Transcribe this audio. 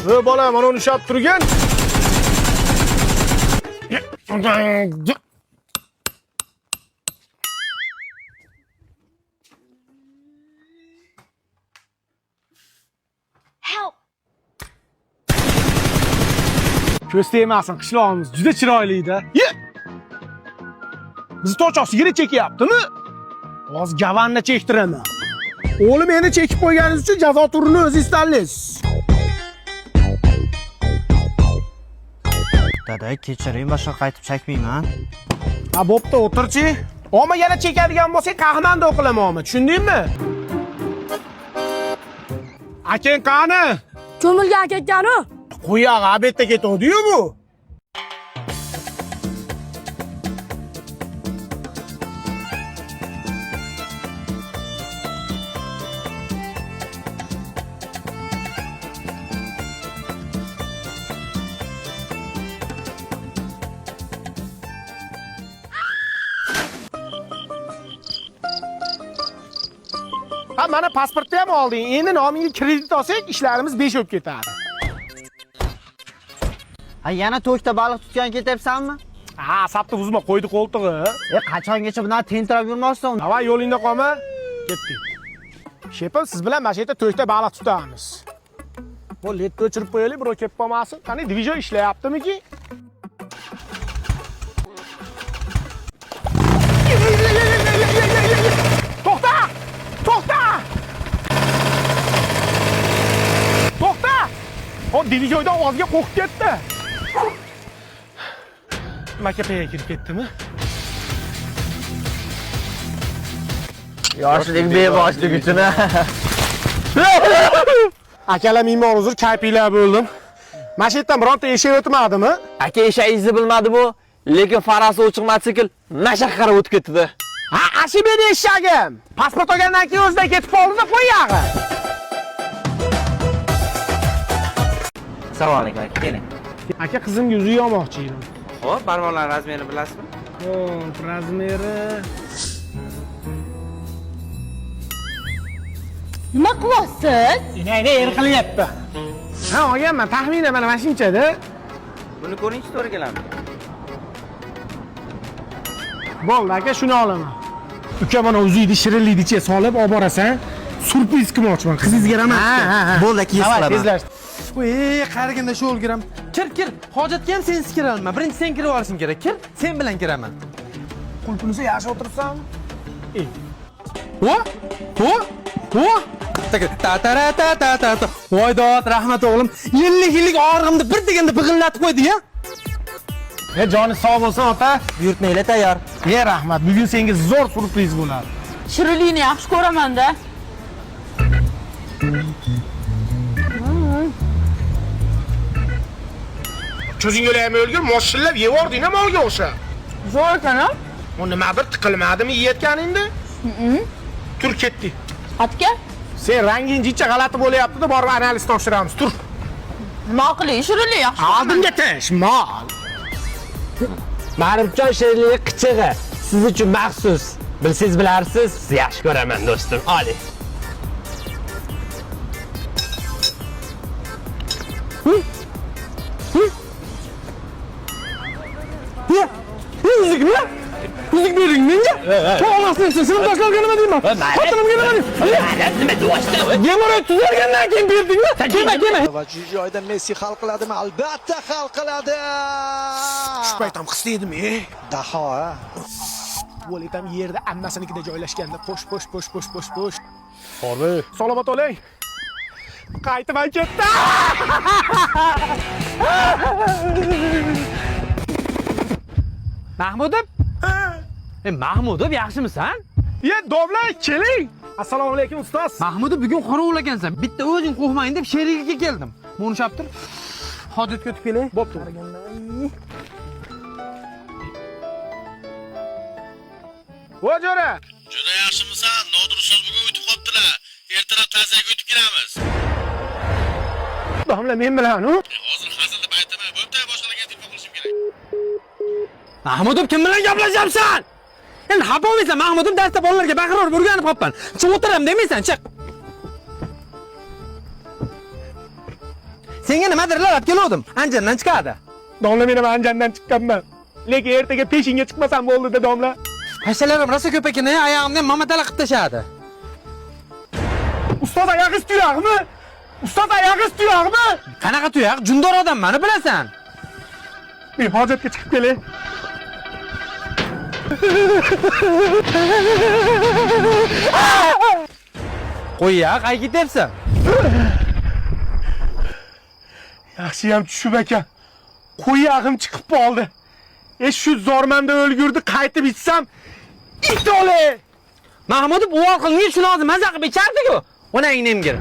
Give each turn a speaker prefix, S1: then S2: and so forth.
S1: bola, mana uni ushlab turgan.
S2: Help!
S1: Ko'z tegmasin, qishlog'imiz juda chiroyli-da. Biz to'choq sigaret chekyaptimi? Hozir gavanni chektiraman. O'g'lim meni chekib qo'yganingiz uchun jazo turini o'zingiz tanlaysiz.
S3: Dada, kechiring, boshqa qaytib chekmayman.
S1: Ha, bo'pti, o'tirchi. Omma yana chekadigan bo'lsang, qahmanda o'qilamanmi, tushundingmi? Akang qani?
S2: Ko'milgan ketgani?
S1: Qo'yaq, abetda ketadi-yu bu. Ha, mana pasportni ham olding. Endi nomingga kredit olsak, ishlarimiz 5 o'tib ketadi.
S3: Ha, yana to'kda baliq tutgan ketyapsanmi?
S1: Ha, sapni buzma, qo'ydi qo'ltig'i.
S3: Qachongacha bundan tentirab yurmasdan?
S1: Avval yo'lingda qolma. Ketdik. Shepim, siz bilan mana shu yerda to'kda baliq tutamiz. Bu letni o'chirib qo'yaylik, birov kelib qolmasin. Qani, divizion ishlayaptimi-ki? To'xta! To'xta! To'xta! O diviziondan ovozga qo'rqib ketdi. Makapaga kirib ketdimi?
S3: Yoshlik beboshlik uchun.
S1: Akalar mingmon uzr, kaypinglar bo'ldim. Mana shu yerdan bironta eshak o'tmadimi?
S4: Aka eshagingizni bilmadi bu, lekin farasi o'chiq mototsikl nashaqa qarab o'tib ketdi.
S1: Ha, ashi meni eshagim. Pasport olgandan keyin o'zidan ketib qoldi-da, qo'yag'i.
S4: Assalomu alaykum aka, keling.
S1: Aka, qizimga uzuk olmoqchi edim.
S4: Xo'p, barmoqlar razmerini bilasizmi?
S1: Xo'p, razmeri.
S2: Nima qilyapsiz?
S1: Nega yer qilyapti? Ha, olganman, taxminan mana shuncha-da.
S4: Buni ko'ringchi, to'g'ri keladi.
S1: Bo'ldi aka, shuni olaman. Uka, mana uzukni shirinlikni ichiga solib olib borasan, surpriz qilmoqchiman. Qizingizga rahmat.
S3: Bo'ldi, keyin qilaman.
S1: Tezlash.
S5: Ey, qaraganda shu o'lgiram. Kir. Hojatga ham sensiz kira olma. Birinchi sen kirib olishing kerak. Kir, sen bilan kiraman.
S1: Qulpunisi yaxshi o'tiribsanmi?
S5: Ho? Ta. Voydod, rahmat o'g'lim. 50 yillik og'rig'imni bir deganda big'illatib qo'ydi-ya.
S1: Joni sog' bo'lsin, ota.
S3: Buyurtmaylar tayyor.
S1: Rahmat. Bugun senga zo'r surpriz bo'ladi.
S2: Shirinlikni yaxshi ko'raman-da.
S1: Ko'zingga o'laymi o'lgur, moshillab yevording-a molga o'sha.
S2: Zo'r ekan-a?
S1: U nimadir tiqilmadimi yeyotganingda? Tur ketdi.
S2: Atga?
S1: Sen ranging jicha g'alati bo'layapti-da, borib analiz topshiramiz. Tur.
S2: Nima qiling? Shirinlik yaxshi.
S1: Oldimga tish, mol.
S4: Ma'rifjon shirinligi qichig'i siz uchun maxsus. Bilsangiz bilarsiz, sizni yaxshi ko'raman do'stim. Oling.
S5: Uzuk bering menga. To'g'risini aytsa, sinf doshlarga nima deyman? Xotinimga nima deyman?
S4: Nima deyapsiz?
S5: Gemoroid tuzalgandan keyin berdingmi? Kelma.
S6: Va joyda Messi hal qiladimi? Albatta hal qiladi.
S1: Shu paytam his edimi?
S6: Daho, ha.
S1: Bo'letam yerda ammasinikida joylashganda posh. Horbi, salomat bo'ling. Qaytib ketdi.
S5: Mahmudov? Mahmudov, yaxshimisan?
S1: Domla, keling. Assalomu alaykum ustoz.
S5: Mahmudov, bugun qorovlagansan. Bitta o'zing qo'rqmang deb sherigiga keldim. Buni shaptir. Hojatga o'tib kelay.
S1: Bo'pti. Vo'jora.
S7: Juda yaxshimisan? Nodir ustoz bugun o'tib qolibdilar. Ertalab ta'ziyaga o'tib kelamiz.
S1: Domla, men bilan,
S7: Hozir hazil deb aytaman. Bo'pti, boshqalarga telefon qilishim kerak.
S5: Mahmudov, kim bilan gaplashyapsan? Endi xafa bo'lmaysan, Mahmudov darsda bolalarga baqirib o'rganib qolibman. Chiq o'tiraman demaysan, chiq. Senga nimadirlar olib keldim. Anjandan chiqadi.
S1: Domla men ham Anjandan chiqqanman. Lekin ertaga peshinga chiqmasam bo'ldi-da domla.
S5: Hashalarim rosa ko'p ekan, oyog'imdan mamatala qilib tashadi.
S1: Ustoz oyoq tuyog'mi? Ustoz oyoq tuyog'mi?
S5: Qanaqa tuyoq? Jundor odamman, bilasan.
S1: Men hojatga chiqib kelay.
S5: Qo'y-ya, qayga ketyapsan?
S1: Yaxshiyam tushib ekan. Qo'yog'im chiqib qoldi. Shu zormanda o'lgurdi, qaytib ichsam, it o'le.
S5: Mahmudov u orqangga shuni hozir maza qilib ichardi-ku. Onangni emgir.